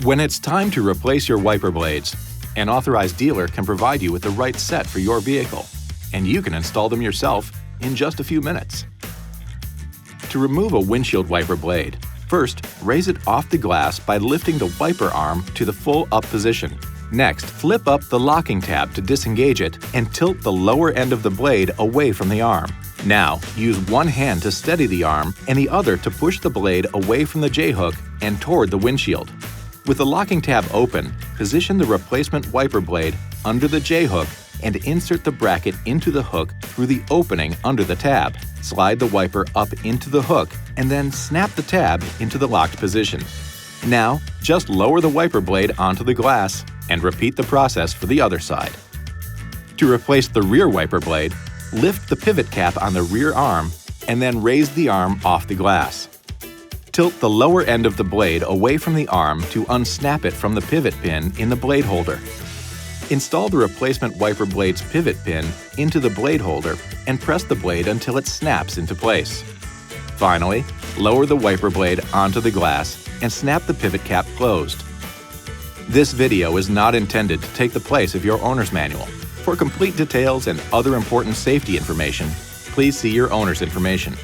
When it's time to replace your wiper blades, an authorized dealer can provide you with the right set for your vehicle, and you can install them yourself in just a few minutes. To remove a windshield wiper blade, first raise it off the glass by lifting the wiper arm to the full up position. Next, flip up the locking tab to disengage it and tilt the lower end of the blade away from the arm. Now, use one hand to steady the arm and the other to push the blade away from the J-hook and toward the windshield. With the locking tab open, position the replacement wiper blade under the J-hook and insert the bracket into the hook through the opening under the tab. Slide the wiper up into the hook and then snap the tab into the locked position. Now, just lower the wiper blade onto the glass and repeat the process for the other side. To replace the rear wiper blade, lift the pivot cap on the rear arm and then raise the arm off the glass. Tilt the lower end of the blade away from the arm to unsnap it from the pivot pin in the blade holder. Install the replacement wiper blade's pivot pin into the blade holder and press the blade until it snaps into place. Finally, lower the wiper blade onto the glass and snap the pivot cap closed. This video is not intended to take the place of your owner's manual. For complete details and other important safety information, please see your owner's information.